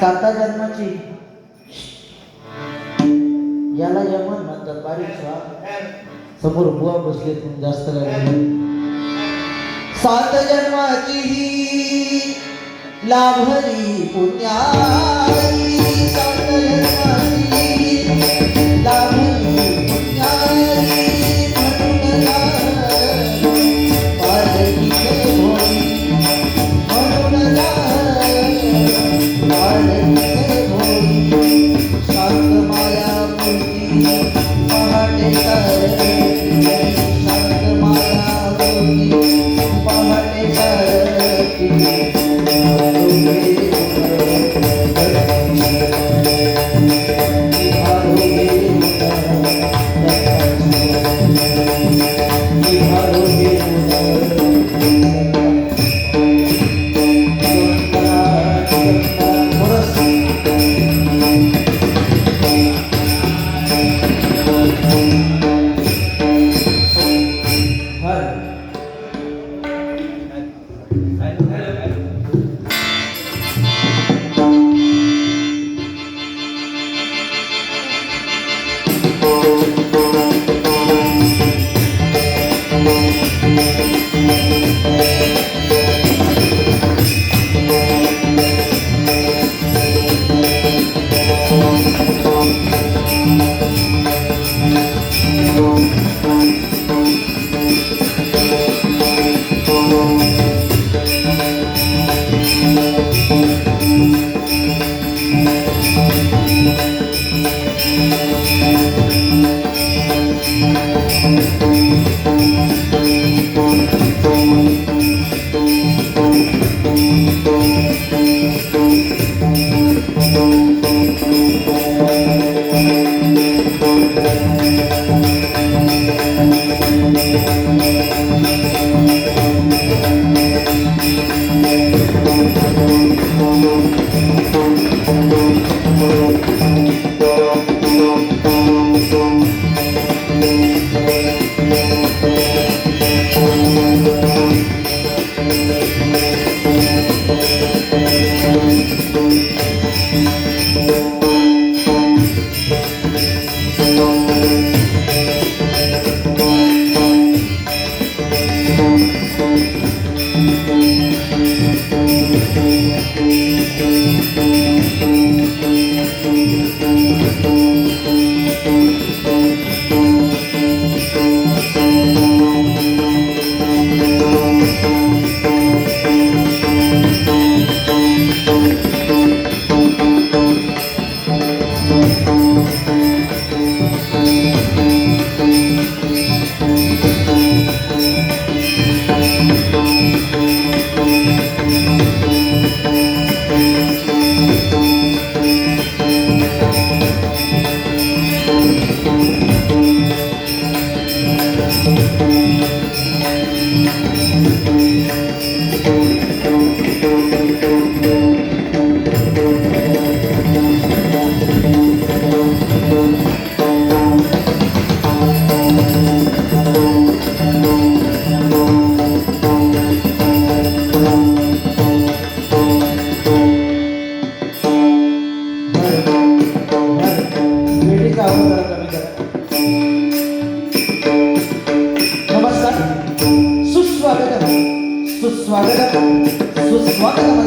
साता जन्माची याला यमन म्हणतात. बारीक समोर बुवा बसले तुम्ही जास्त लागले. सात जन्माची ही लाभली पुण्याई, सात जन्माची लाभली पुण्याई, म्हणून पालकीचे होई, म्हणून पालकीचे होई. शांत माया मूर्ती पहाटे करती, शांत माया मूर्ती पहाटे करती.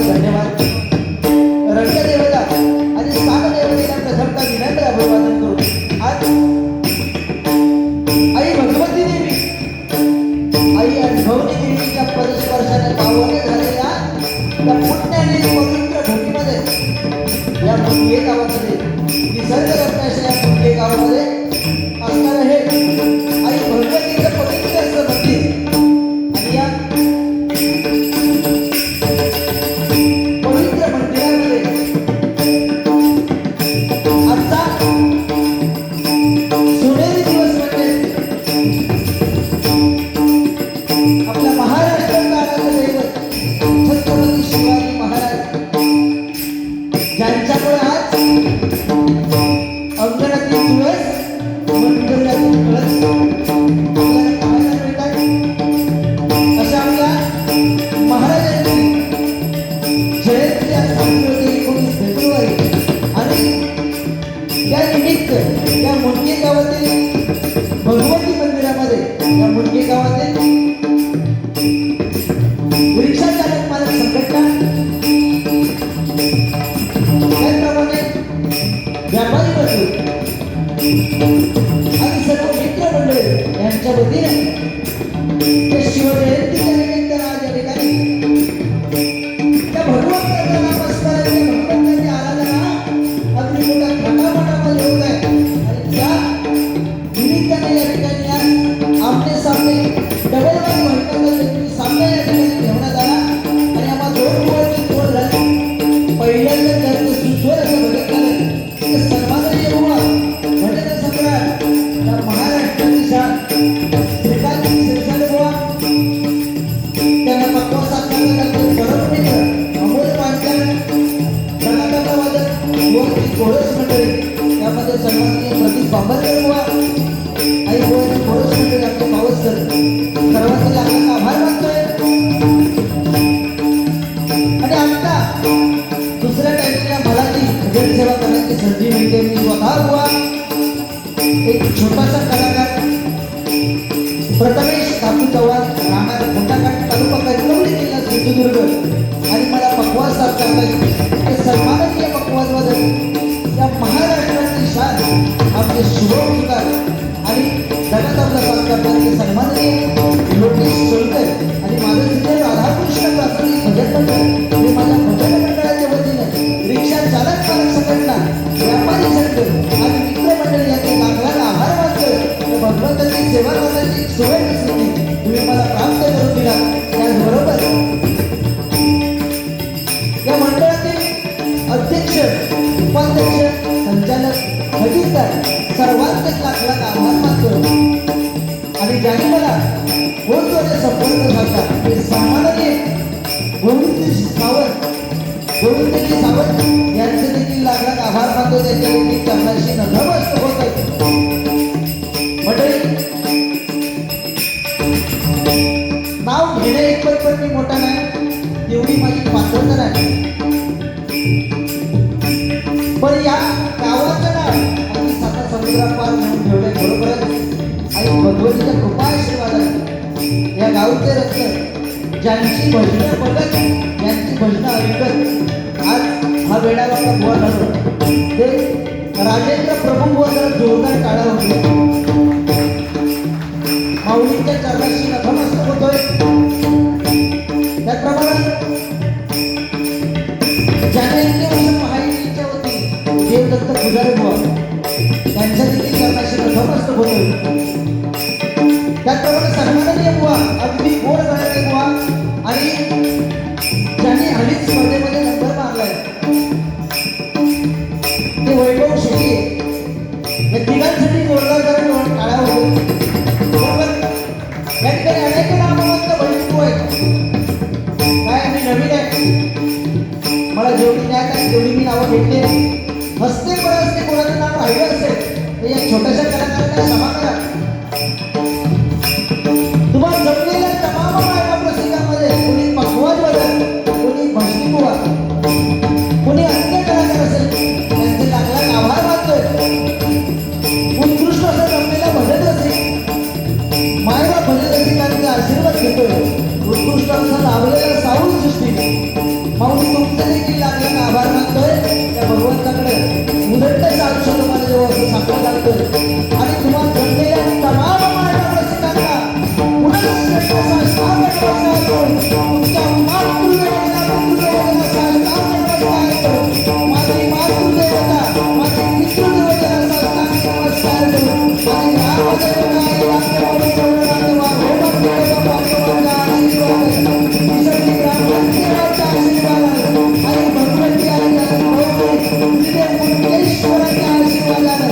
धन्यवाद. रंगदेवता आणि सागदेवतेला प्रथमता विनम्र अभिवादन करू. आज आई भगवती देवी, आई अनुभवनी देवीच्या पदस्पर्शाने पावने झालेल्या त्या पुण्याने पवित्र भूमीमध्ये, या मुंगे गावामध्ये, निसर्ग रत्नाच्या या मुंगे गावामध्ये असणारं हे आई भगवतीचं पवित्र असं मंदिर. आणि या पवित्र मंदिरामध्ये आजचा गावाचे सन्माननीय प्रदीप बांबरकर बुवा आई बुवाचे थोडंच मंडळी आपले पावसकर सर्वांचे लागले आभार मानतोय. आणि आता दुसऱ्या टाइमला मला जी भजन सेवा करण्याची संधी मिळते. मी स्वतः बुवा एक छोटासा कलाकार प्रथमेश काकू चव्हाण राहणार मोठाघाट तालुका कणकवली जिल्हा सिंधुदुर्ग आणि मला पखवाज साथ करतात हे सन्माननीय पखवाज वादक या महाराष्ट्राची शान आपले शुभम सुतार आणि जगात आपला साथ करतात ते सन्माननीय लोकेश सोलकर आणि माझं तिथे राधाकृष्ण कासरी भजन मंडळ हे माझ्या भजन मंडळाच्या वतीने रिक्षा चालक पालक संघटना व्यापारी संघ आणि मित्र मंडळी यांचे लाखलाख आभार मानतोय. भगवंताची सेवा करण्याची सुवर्ण संधी तुम्ही मला प्राप्त करून दिला. त्याचबरोबर या मंडळातील अध्यक्ष उपाध्यक्ष संचालक खजिनदार सर्वांचे लाखलाख आभार मानतो. आणि ज्यांनी मला फोनद्वारे संपर्क साधला ते सन्माननीय गोविंदजी सावंत यांचे देखील लाखलाख आभार मानतो. त्यांच्या चरणाशी नतमस्तक होत आहे. मंडळी नाव घेणे इतपत पण मी मोठा नाही तेवढी माझी पात्रता नाही. पण या गावाचं नाव आम्ही साता समुद्रापार म्हणून ठेवलंय बरोबरच आणि भगवतीच्या कृपा आशीर्वादाने या गावचे रत्न ज्यांची भजनं बघत यांची भजनं ऐकत आज हा वेळाला बुवा झालो ते राजेंद्र प्रभू बुवा जरा जोरदार काढा होते. माऊलींच्या चरणाशी नतमस्तक होतोय. त्याप्रमाणे ज्याने इतके वर्ष महायुतीच्या वतीने देवदत्त पुजारी बुवा त्यांच्या देखील चरणाशी नतमस्तक होतोय. त्याप्रमाणे सन्माननीय बुवा अगदी गोड गळ्याचे बुवा आणि ज्यांनी हल्लीच स्पर्धेमध्ये नंबर मारलाय ते वैभव शेट्टी या तिघांसाठी जोरदार करून टाळ्या होतो. या ठिकाणी अनेक नामवंत बहिणी आहेत. काय आम्ही नवीन आहे मला जेवढी ज्ञात आहे तेवढी मी नावं घेतली. हसते परस्ते कोणाचं नाव राहिलं असेल तर या छोट्याशा कलाकारांना क्षमा करा. तुम्हाला जमलेल्या तमाम मायबाप रसिकांमध्ये कोणी पखवाज वादक कोणी भजनी बुवा कोणी अन्य कलाकार असेल त्यांचे लाखलाख आभार मानतोय. उत्कृष्ट असं जमलेला भजन रसिक मायबाप भजन रसिकांचा आशीर्वाद घेतोय. उत्कृष्ट असं लाभलेला साऊंड सृष्टी माऊली तुमचे देखील लाखलाख आभार मानतोय. त्या भगवंताकडे उदंड आयुष्य तुम्हाला जेव्हा असं सांगावं लागतोय आणि तुम्हाला जमलेल्या तमाम मायबाप रसिकांना तुमच्या मातृदेवतेला माझी मातृदेवता माझी पितृदेवतेला नमस्कार आणि भगवती मुंडेश्वराच्या आशीर्वादानं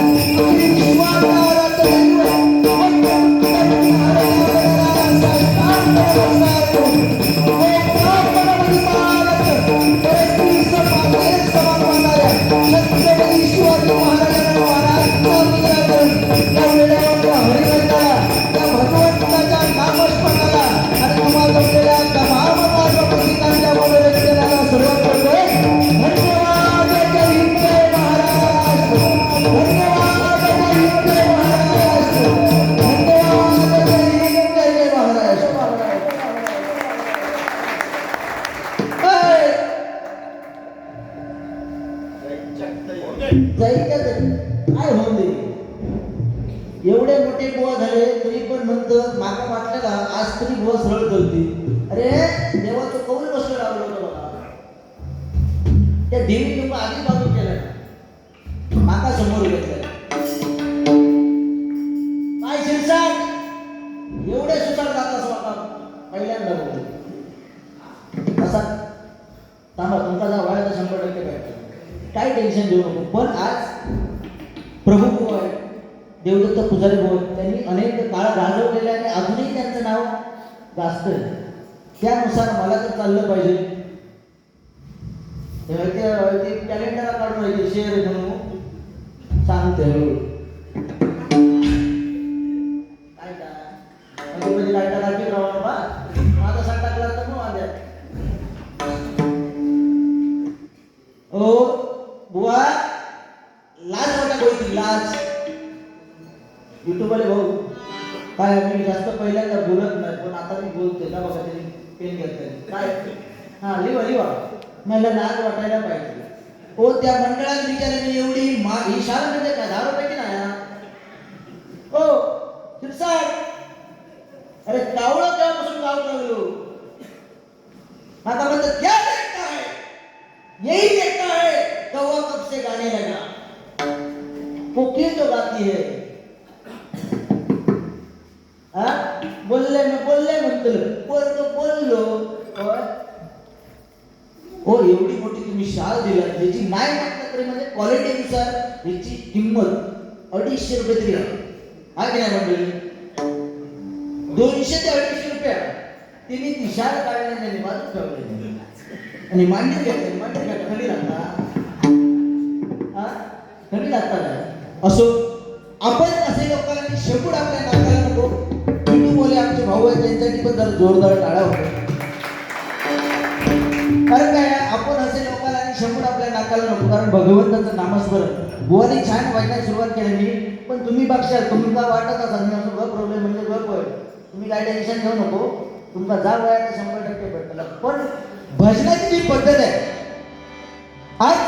काय होऊन दे. एवढे मोठे बुवा झाले तरी पण म्हणतात मागा वाटलेला आज तरी बुवा सरळ करते. अरे देवाचं कौल बसलं लावलं होतं बघा. त्या देवी तुम्ही आधी बाजू केलं माका समोर घेतलं. काय शिरसाट एवढे सुसाट जात असं वाटतं पहिल्यांदा बघतो असा थांबा तुमचा जा वाढायचा 100% भेटतो. काय टेन्शन घेऊ नको. पण आज प्रभू बुवा आहे देवदत्त पुजारी बुवा त्यांनी अनेक काळ गाजवलेले आणि अजूनही त्यांचं नाव गाजतंय. त्यानुसार मला तर चाललं पाहिजे. ते कॅलेंडर काढून राहिले शेअर म्हणून सांगते काय का म्हणजे लाईटा लागली राहा बा माझा सांग टाकला तर मग आल्या ओ बुवा लाज वाटत होती लाज युट्यूब वाले भाऊ काय मी जास्त पहिल्यांदा बोलत नाही पण आता मी बोलते ना बघा तरी पेन घेतले काय हा लिवा मला लाज वाटायला पाहिजे हो त्या मंडळात विचाराने एवढी ही शाळा म्हणजे काय 10 रुपयाची नाही हो शिरसाट अरे कावळं तेव्हापासून गाव लागलो आता म्हणतात क्या देखता है यही देखता है कौवा कब से गाने लगा कोकिल तो गाती है बोलले म्हणतो बोललो हो एवढी मोठी तुम्ही शाल दिला याची नाही म्हटलं तरी म्हणजे क्वालिटीनुसार याची किंमत 250 रुपये तरी आहे की नाही मंडळी 200 ते 250 रुपये तिने ती शाल काढण्याने बाजू ठेवली आणि मांडी घेतली खडी लागता खडी लागता काय असो आपण असे लोकांनी शेपूट आपल्या नाकाला नको बोले आमचे भाऊ आहेत त्यांच्यासाठी पण जरा जोरदार टाळा होतो कारण काय आपण असे लोकांना आणि शेपूट आपल्या नाकाला नको कारण भगवंताचं नामस्मरण बुवाने छान व्हायला सुरुवात केली पण तुम्ही बघशाल तुम्ही वाटत असाल मी असं प्रॉब्लेम म्हणजे होय तुम्ही काय टेन्शन घेऊ नको तुमचा जा वयाचा 100% भेटला पण भजनाची जी पद्धत आहे आज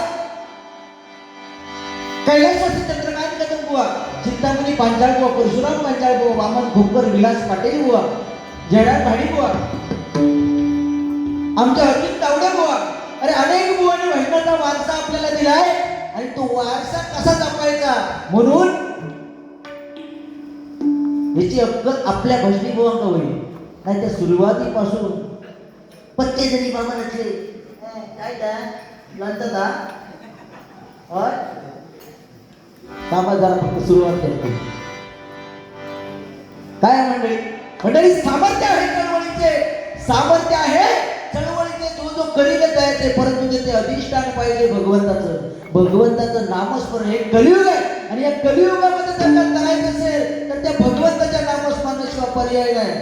कैलासवासी चंद्रकांत कदम बुवा चिंतामणी पांचाळ बुवा परशुराम पांचाळ बुवा वामन खोकर विलास पाटील बुवा जयराज भाडी बुवा आमच्या अर्जुन तावडे बुवा अरे अनेक बुवाने भजनाचा वारसा आपल्याला दिलाय आणि तो वारसा कसा जपायचा म्हणून याची अक्कल आपल्या भजनी बुवांका होईल नाही त्या सुरुवातीपासून पच्चे जरी बाबाचे काय का लंतता और जरा फक्त सुरुवात करतो काय मंडळी सामर्थ्य आहे चळवळीचे जो करील जायचे परंतु ते अधिष्ठान पाहिजे भगवंताचं नामस्मरण हे कलियुग आहे आणि या कलियुगामध्ये जर का करायचं असेल तर त्या भगवंताच्या नामस्मरणाशिवाय पर्याय नाही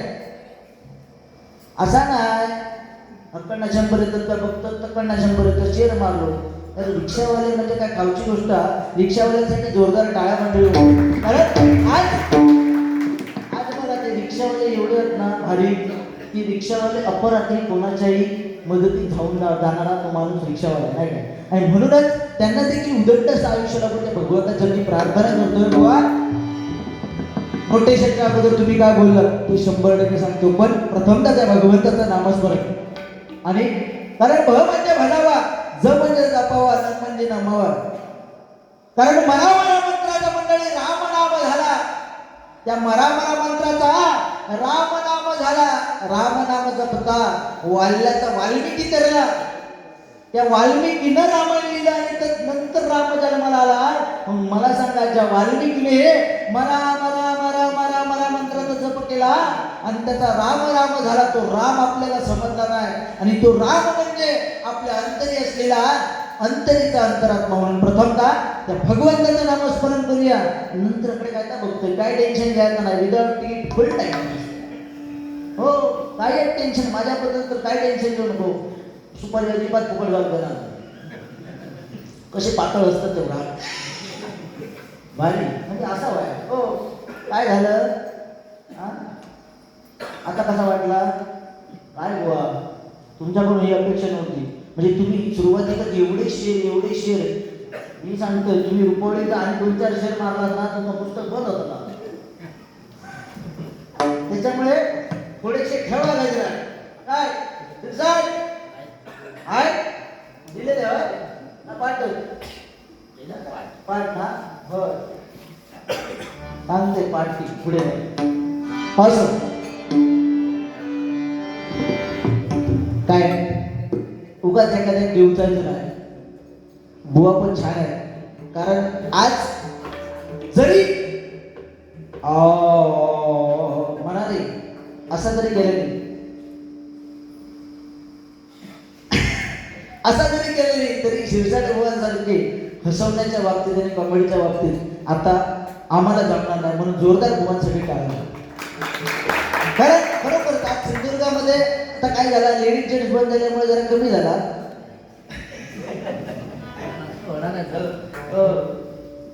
असा नाही अक्कड 100 येतात बघतो तक्कड 100 येतात शेर मारलो तर रिक्षावाले म्हणजे काय खावची गोष्ट रिक्षावाल्यांसाठी जोरदार टाळ्या मंडळी कारण आज बघा ते रिक्षावाले एवढे आहेत ना भारी की रिक्षावाले अपरात्री कोणाच्याही मदतीत धावून जाणारा तो माणूस रिक्षावाला नाही काय आणि म्हणूनच त्यांना देखील उदंड असं आयुष्य लाभून त्या भगवंताची प्रार्थना करतोय बुवा नोटेशनच्या अगोदर तुम्ही काय बोललात ते 100% सांगतो पण प्रथमतः त्या भगवंताचं नामस्मरण आणि कारण भ म्हणजे भरावा ज म्हणजे जपावा न म्हणजे नमावा कारण मरामरा मंत्राचा मंडळी राम नाम झाला त्या मरामरा मंत्राचा राम नाम झाला राम नाम जपता वाल्याचा वाल्मिकी तरला त्या वाल्मिकीनं रामायण लिहिलं आणि नंतर राम जन्माला आला मला सांगा ज्या वाल्मिकीने मरा मरा मरा मरा मरा मंत्राचा जप केला आणि त्याचा राम राम झाला तो राम आपल्याला समजला नाही आणि तो राम म्हणजे आपल्या अंतरी असलेला अंतरीचा अंतरात्मा म्हणून प्रथमतः त्या भगवंताचं नामस्मरण करूया नंतरकडे काय बघतोय काय टेन्शन घ्यायचं नाही विदाउट टी फुल टाइम हो काय टेन्शन माझ्याबद्दल तर काय टेन्शन घेऊ नको सुपारी अजिबात फुकट घालतो ना कसे पातळ असतात तेवढा भारी म्हणजे असा व्हाय हो काय झालं आता कसा वाटला काय बुवा तुमच्याकडून ही अपेक्षा नव्हती म्हणजे तुम्ही सुरुवातीला एवढे शेर मी सांगतोय तुम्ही रुपवडीचा आणि 2-4 शेर मारलात ना तुमचं पुस्तक बंद होतं ना त्याच्यामुळे थोडेसे ठेवा लागेल काय आहे दिले ना पाठ ना हो सांगते पाठ पुढे असं काय उगाच एखाद्या देवचायचं नाही बुवा पण छान आहे कारण आज जरी म्हणाले असं जरी केलं असा जरी केले तरी शिरसाट बुवांसारखे हसवण्याच्या बाबतीत आणि कॉमेडीच्या बाबतीत आता आम्हाला जमणार नाही, म्हणून जोरदार भुवनसाठी टाळा. कारण खरोखर आज सिंधुदुर्गामध्ये आता काय झाला, लेडीज जेंट्स बंद झाल्यामुळे जरा कमी झाला.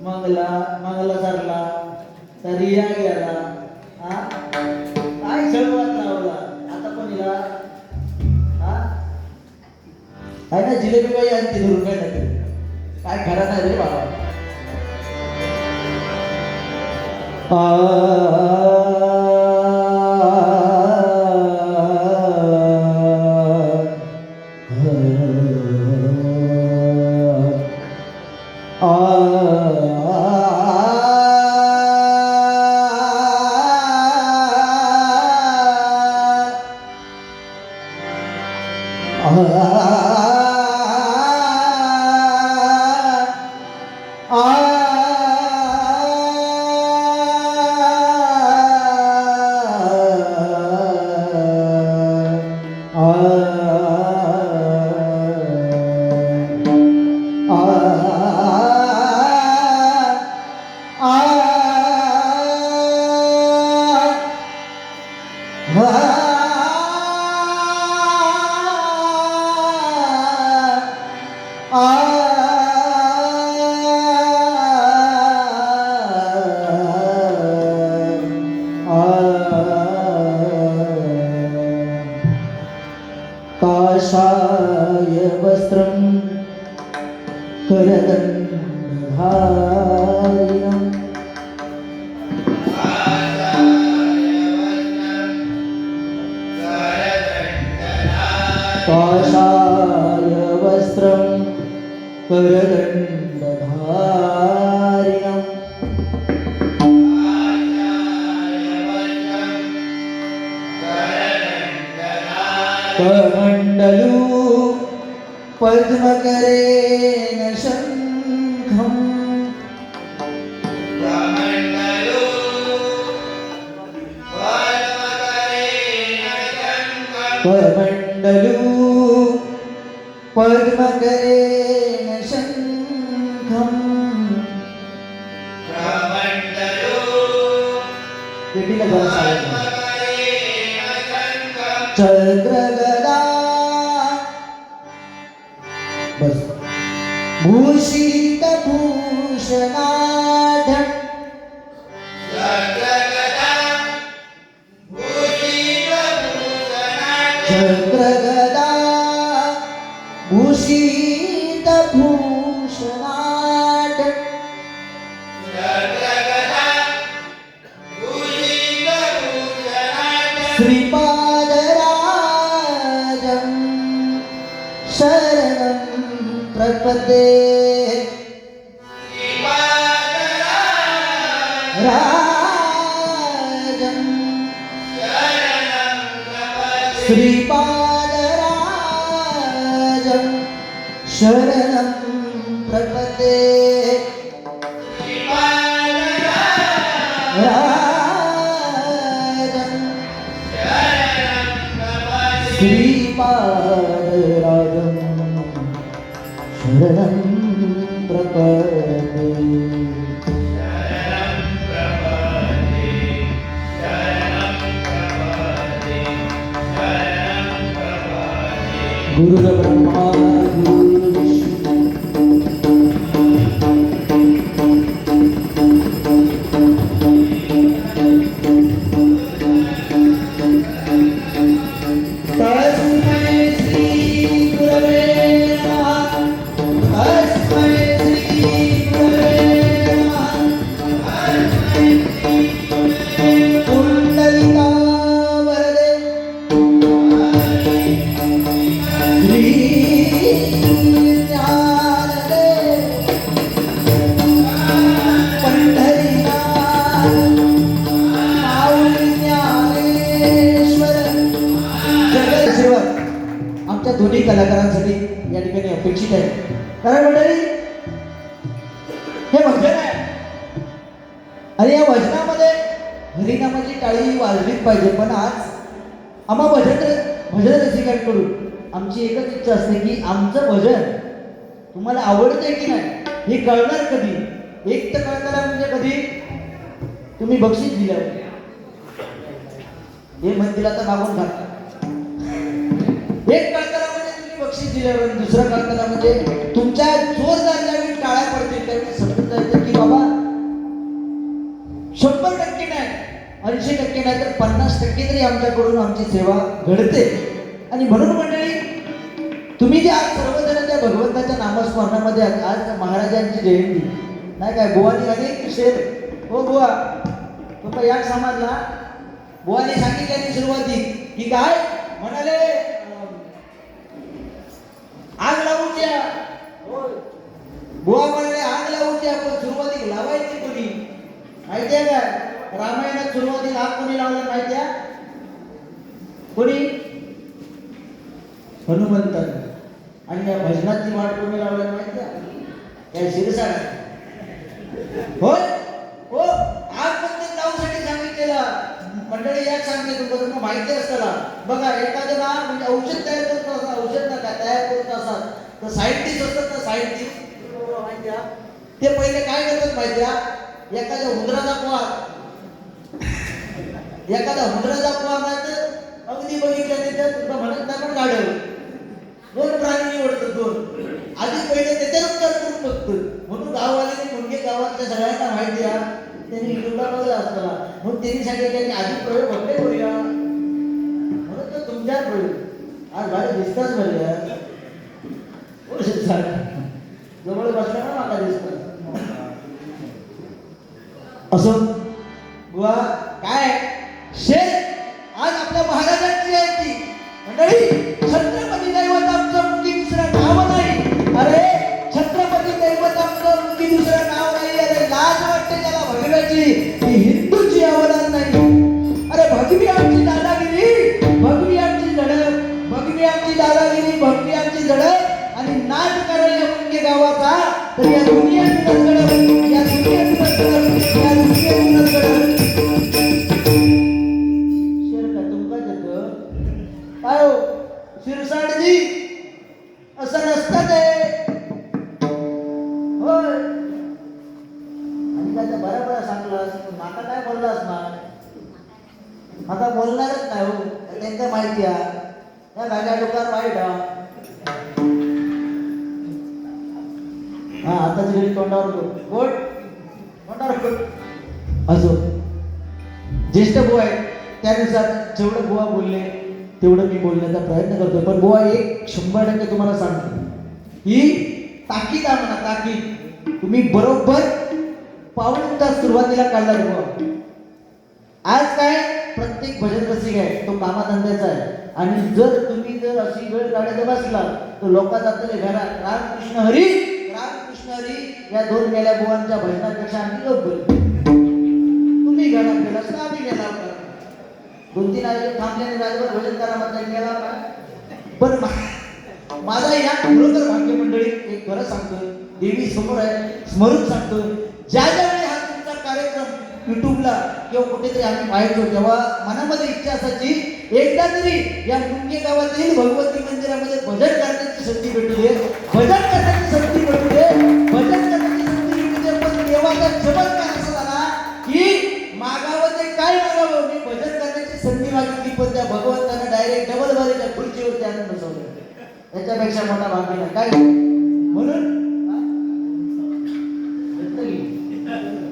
मंगला सरला तर रिया गेला, काय सर्वात लावला आता पण हिला काय ना जिलेबी बाई आणि धरून काय नाही, काय खरं नाही रे बाबा. काषाय वस्त्रं करदण्डधारिणं काषाय वस्त्रं करदण्डधारिणं कमण्डलू पद्मकरेण शङ्खम् कमण्डलू पद्मकरेण शङ्खम् चक्रगदा बस भूषितभूषणाढ चक्रगदा भूषितभूषणाढ श्रीपादराजं शरणं प्रपद्ये राजं श्रीपादराजं शरणं प्रपद्ये श्रीपादराजं शरणं प्रपद्ये. गुरुर्ब्रह्मा गुरुर्विष्णु आमच्या दोन्ही कलाकारांसाठी या ठिकाणी अपेक्षित आहे. कारण मंडळी हे भजन आहे आणि या भजनामध्ये हरिनामाची टाळी वाजलीच पाहिजे. पण आज आम्हा भजन रसिकांकडून आमची एकच इच्छा असते की आमचं भजन तुम्हाला आवडतंय की नाही हे कळणार कधी? एक तर कळताना म्हणजे कधी तुम्ही बक्षीस दिल्यावर, हे म्हणतील आता मागून खा. एक कळताना म्हणजे तुम्ही बक्षीस दिल्यावर, दुसरं कळताना म्हणजे तुमच्या जोरदार ज्यावेळी टाळ्या पडतील त्यावेळी समजून जायचं की बाबा 100% नाही, 80% नाही तर 50% तरी आमच्याकडून आमची सेवा घडते. आणि म्हणून मंडळी, तुम्ही जे आज सर्वजण त्या भगवंताच्या नामस्मरणामध्ये आहात, आज महाराजांची जयंती नाही काय, बुवानी अनेक शेर. हो बुवा, तुम्हाला या समाजला बुवाने सांगितल्याने सुरुवाती की काय म्हणाले, आग लावूच्या. बुवा म्हणाले आग लावूच्या, पण सुरुवाती लावायची कोणी माहितीये का? रामायणात सुरुवातीला आग कोणी लावला माहितीये? कोणी? हनुमंताने. आणि या भजनाची वाट कोणी लावली माहितीये? त्या शिरसाळा. होय हो, आग पण ते लावूसाठी सांगितलेला. मंडळी या सांगते तुम्हाला माहिती असताना बघा, एखादं ना म्हणजे औषध तयार करत असतात, औषध नका तयार करत असतात तर सायंटिस्ट असतात ना, सायंटिस्ट माहिती आहे ते पहिले काय करतात माहिती आहे? एखाद्या उंदराचा पोहार, एखादा उंदराचा पोहार नाही तर अगदी बघितल्या तिथे तुमचं म्हणत नाही पण गाडव, दोन प्राणी निवडतात, दोन आधी पहिले त्याच्यावर उपचार करून बघतो. म्हणून गाववाले मुंगे गावातल्या सगळ्यांना माहिती आहे, त्यांनी युट्यूबला बघला असताना म्हणून त्यांनी सांगितलं की आधी प्रयोग भरले करूया. म्हणून तो तुमच्यात प्रयोग आज गाडी दिसताच भरल्या जवळ बसला ना मला दिसतात असं. बुवा काय शेर, आज आपल्या महाराजांची जयंती मंडळी. छत्रपती दैवत आमचं मुक्ती दुसरं नाव नाही. अरे छत्रपती दैवत आमचं मुक्ती दुसरं नाव नाही. अरे लाज वाटते त्याला भगव्याची, ही हिंदूची अवदान नाही. अरे भगवी आमची दादागिरी, भगवी आमची झडप, भगवी आमची दादागिरी, भगवी आमची झडप आणि नाच करायला मुंगे गावाचा. तर या दुनियेतूनच घडप, या दुनियेतूनच घडप, या दुनियेतूनच घडप. शेर का तुमका देतो काय हो शिरसाटजी, असं नसतं ते. होय, आणि त्याच्या बरोबर सांगलास, माका काय बोललास ना, आता बोलणारच नाही हो. त्यांच्या माहिती आहे त्या गाड्या लोकांना वाईट हा आताच घरी तोंडावर बोट, तोंडावर बोट असो. ज्येष्ठ बुवा आहेत त्यानुसार जेवढं बुवा बोलले तेवढं मी बोलण्याचा प्रयत्न करतोय. पण बुवा एक 100% तुम्हाला सांगतो, ही ताकीद आहे म्हणा, ताकीद. तुम्ही बरोबर पाऊण तास सुरुवातीला काढला बुवा. आज काय प्रत्येक भजन रसिक आहे तो कामाधंद्याचा आहे, आणि जर तुम्ही जर अशी वेळ काढायला बसला तर लोकांना आपल्या घरात रामकृष्ण हरी, रामकृष्ण हरी या दोन मेल्या बुवांच्या भजनापेक्षा आम्ही लोक बोलतो. तुम्ही घरात गेला तर आम्ही गेला, 2-3 आले थांबल्याने राजभर भजन करा म्हटलं गेला का. पण माझा या खरोखर भाग्य मंडळी, एक खरं सांगतोय, देवी समोर आहे स्मरून सांगतोय, ज्या ज्यावेळी हा तुमचा कार्यक्रम युट्यूबला किंवा कुठेतरी आम्ही पाहायचो तेव्हा मनामध्ये इच्छा असायची एकदा तरी या मुंगे गावातील भगवती मंदिरामध्ये भजन करण्याची संधी भेटू दे, भजन करण्याची संधी भेटू दे, भजन करण्याची संधी भेटू दे. पण देवाचा चमत्कार असा झाला की मागावं ते काय मागावं, मी भजन करण्याची संधी मागितली पण त्या भगवंतानं डायरेक्ट डबल बारीच्या खुर्चीवरती आणून बसवलं. त्याच्यापेक्षा मोठा भाग्य नाही काय. म्हणून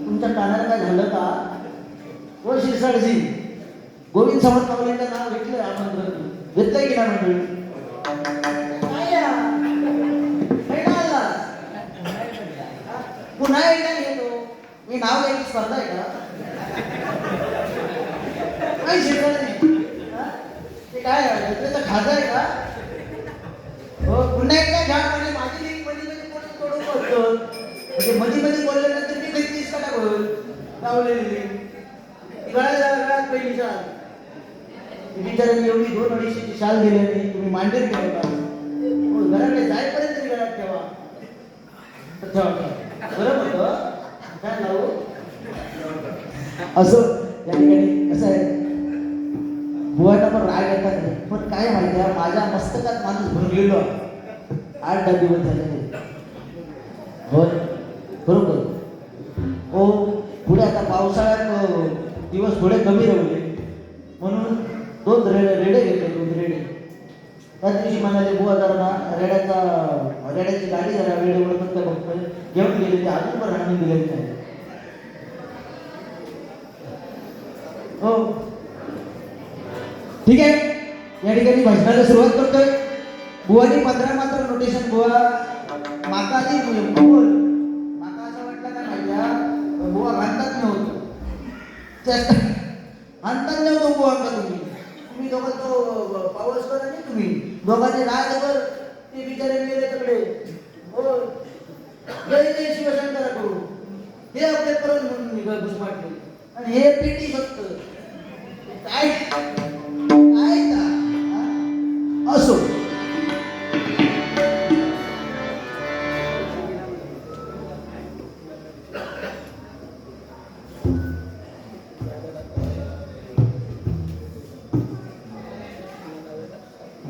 तुमच्या कानाला काय झालं का हो शिरसाळजी? गोविंद सावंत माऊलींचं नाव घेतलंय आमंत्रण घेतलंय की नाही मंडळी? पुन्हा एकदा घेतो मी, नाव घ्यायची स्पर्धा आहे का काय शिरसाळजी? ते काय त्याचा खाजा आहे का? हो पुन्हा एकदा घ्या. म्हणजे माझी लिंक मध्ये कोणी तोडून बघतो, म्हणजे मध्ये बोलल्यानंतर मी घेतलीस का टाकून लावलेली गळ्यात पहिली शाल बिचारांनी एवढी 2-250ची शाल दिली नाही, तुम्ही मांडीर ठेवता घराकडे जायपर्यंत तरी घरात ठेवा. बरं होतं काय लावू असं. या ठिकाणी कसं आहे बुवांना पण राग येतात नाही, पण काय माहिती आहे माझ्या मस्तकात माणूस भरलेलो 8-10 दिवस झाले हो. बरोबर. हो, पुढे आता पावसाळ्यात दिवस थोडे कमी राहिले म्हणून 2 रेडे घेतले, 2 रेडे. त्या दिवशी म्हणाले बुवा जरा ना रेड्याची गाडी जरा वेळेवर फक्त बघतोय घेऊन गेले, ते अजून पण राहून दिले नाही. हो ठीक आहे, या ठिकाणी भजनाला सुरुवात करतोय. बुवानी 15 मात्र नोटेशन बुवा माका आधी बोल माका असं वाटलं का नाही बुवा घालतात नव्हतं आणतात नव्हतं बुवा का तुम्ही दोघं तो पाऊस करा नाही, तुम्ही दोघांचे राजभर ते बिचारे गेले तिकडे. हो जय जय शिवशंकर करू हे आपले परत म्हणून घुसमाटले आणि हे पेटी फक्त काय काय का असो.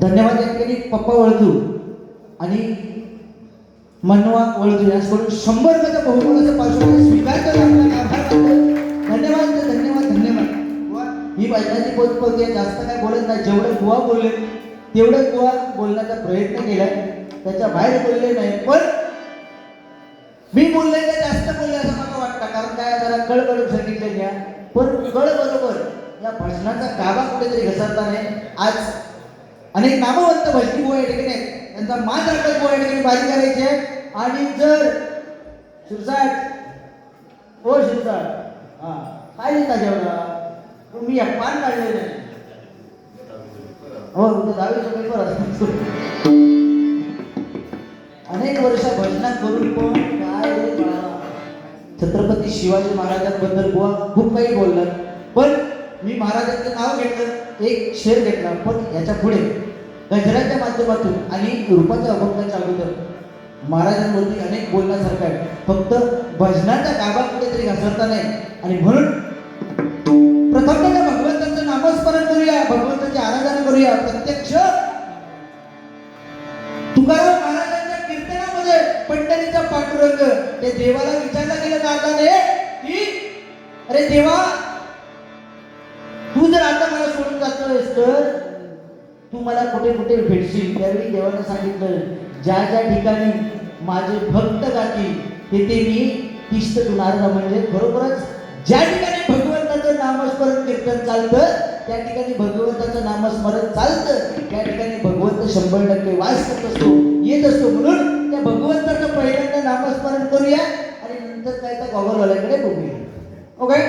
धन्यवाद या ठिकाणी पप्पा वळजू आणि मनवा वळजू याकडून 100 रुपयाचा बहुमानाचा पारितोषिक स्वीकार करा. धन्यवाद धन्यवाद धन्यवाद. ही भजनाची पोचपोच जास्त काय बोलत नाही, जेवढं बुवा बोलले तेवढं बुवा बोलण्याचा प्रयत्न केलाय, त्याच्या बाहेर बोलले नाही. पण मी बोलले ते जास्त बोलले असं मला वाटतं, कारण काय जरा कळकळून सांगितलं घ्या. पण कळ बरोबर या भजनाचा गाभा कुठेतरी घसरता नाही. आज अनेक नामवंत भजनी बुवा या ठिकाणी आहेत, त्यांचा मान राखत बुवा या ठिकाणी बाजी करायची आहे. आणि जर शिरसाट ओ शिरसाट हा काय देता जेवढा तुम्ही पान काढले नाही. हो दहावीचा पेपर असतो. अनेक वर्ष भजना करून पण काय छत्रपती शिवाजी महाराजांबद्दल बुवा खूप काही बोललं, पण मी महाराजांचं नाव घेतलं, एक शेर घेतला, पण याच्या पुढे गजराच्या माध्यमातून आणि रूपाच्या अभंगाच्या अगोदर महाराजांवरती अनेक बोलण्यासारखं आहे. फक्त भजनाचा गाभा कुठेतरी घसरता नाही. आणि म्हणून प्रथमतः भगवंताचं नामस्मरण करूया, भगवंताची आराधना करूया. प्रत्यक्ष तुकाराम महाराजांच्या कीर्तनामध्ये पंढरीचा पांडुरंग ते देवाला विचारला गेलं नारदाने की अरे देवा, तू जर आता मला सोडून जातोयस तर तू मला कुठे कुठे भेटशील. त्यावेळी देवाने सांगितलं, ज्या ज्या ठिकाणी माझे भक्त जातील तेथे मी तिष्ठ. नारदा म्हणजे खरोखरच ज्या ठिकाणी भगवंताचं नामस्मरण कीर्तन चालतं त्या ठिकाणी भगवंताचं नामस्मरण चालतं, त्या ठिकाणी भगवंत 100% वास करत असतो, येत असतो. म्हणून त्या भगवंताचं पहिल्यांदा नामस्मरण करूया आणि नंतर काय त्या गॉगलवाल्याकडे बघूया. ओके.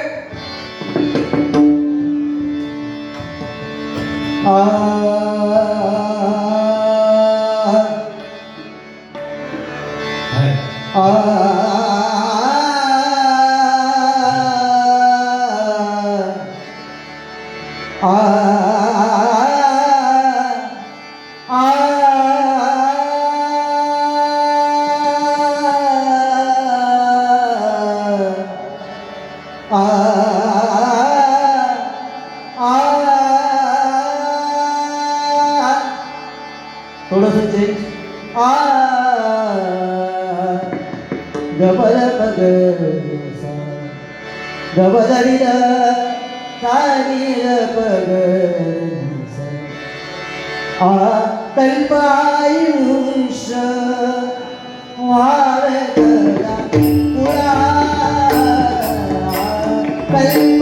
थोडंसं चेंज. गबल पग गबदरी सानीर पग कल्पायुष वारगला पुरा कल्प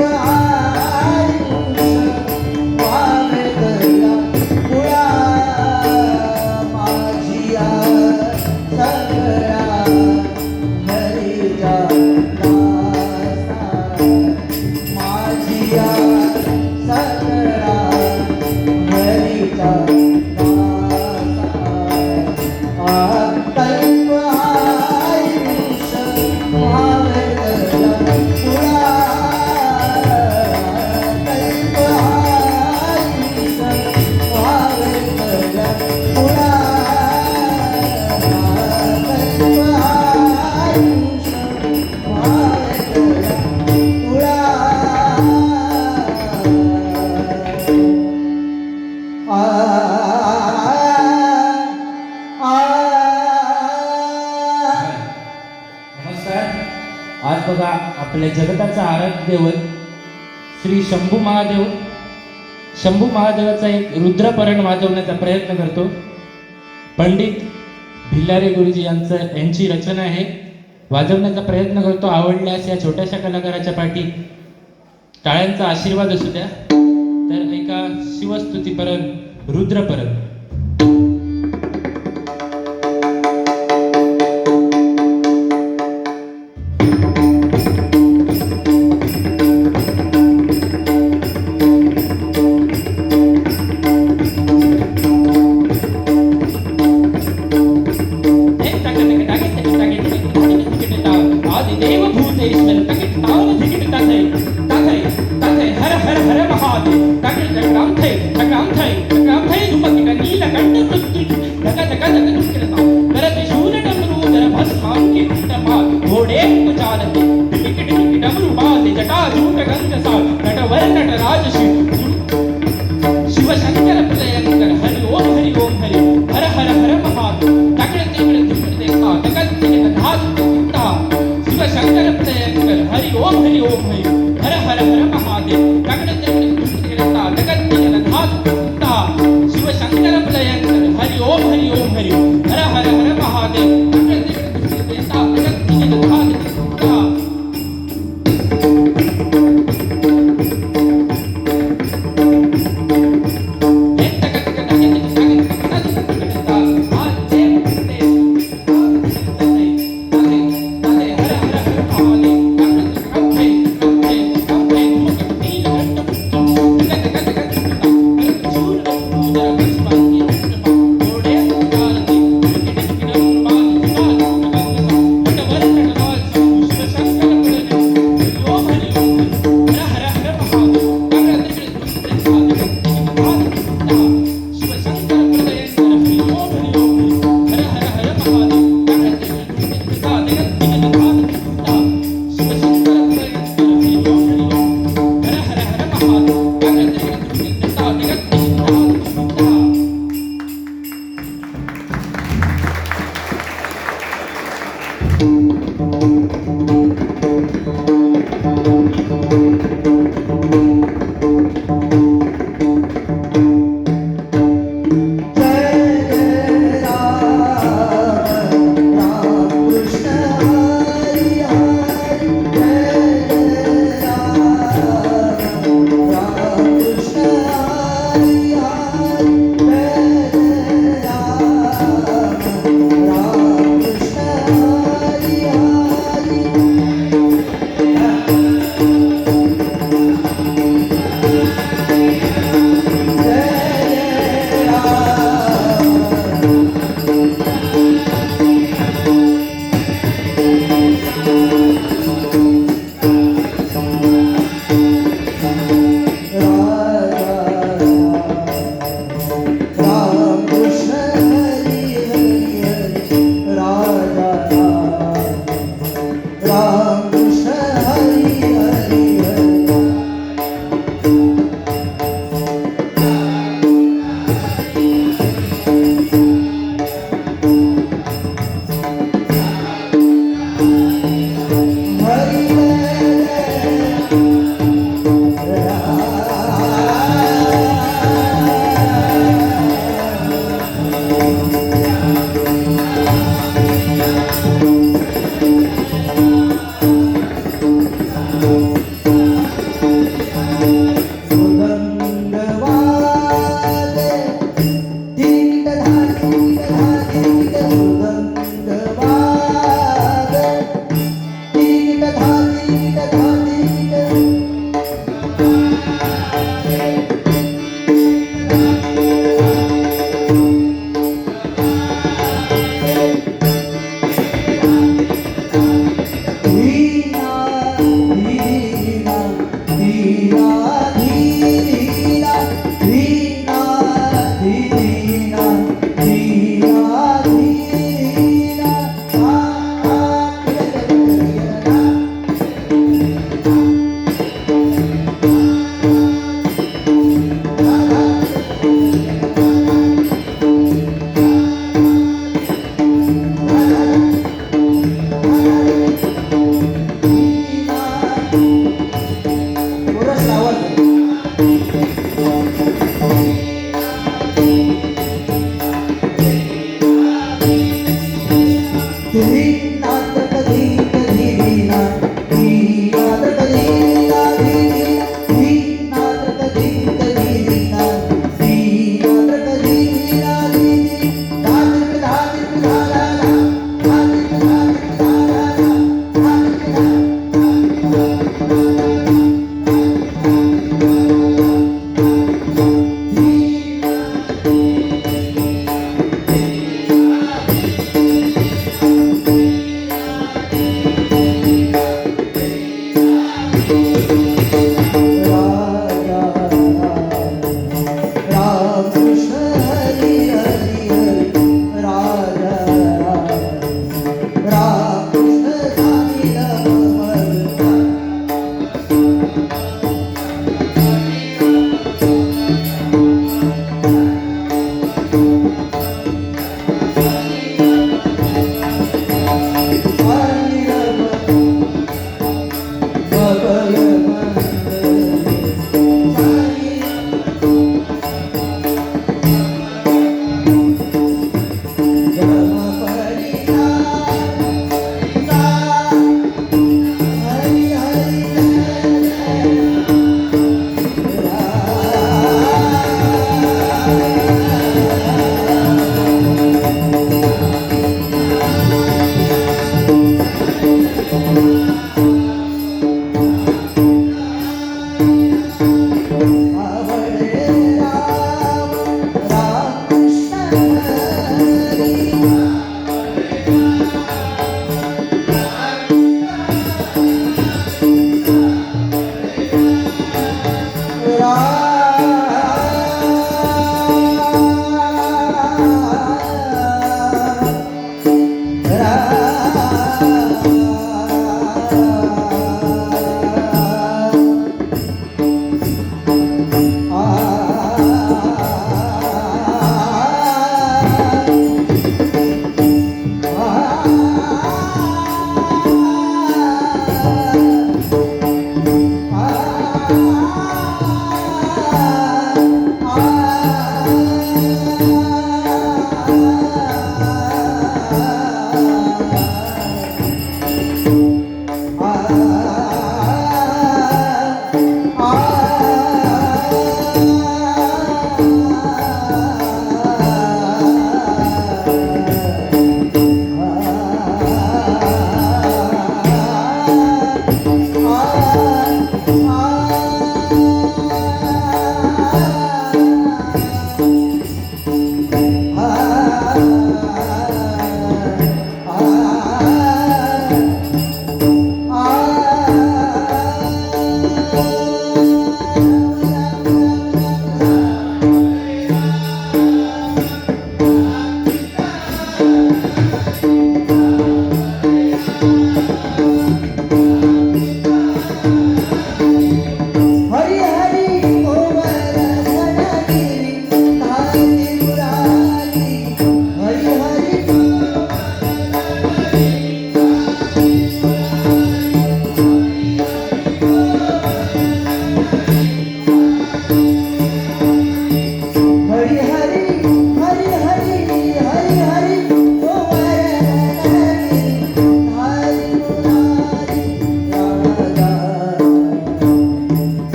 कल्प आज बघा आपल्या जगताचा आराध्य दैवत श्री शंभू महादेव, शंभू महादेवाचा एक रुद्रपरण वाजवण्याचा प्रयत्न करतो. पंडित भिल्लारे गुरुजी यांची रचना आहे. वाजवण्याचा प्रयत्न करतो. आवडल्यास या छोट्याशा कलाकाराच्या पाठी टाळ्यांचा आशीर्वाद असू द्या. तर एका शिवस्तुतीपरण रुद्रपरण.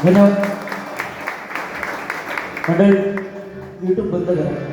धन्यवाद मंडळी. यूट्यूब बंद करा.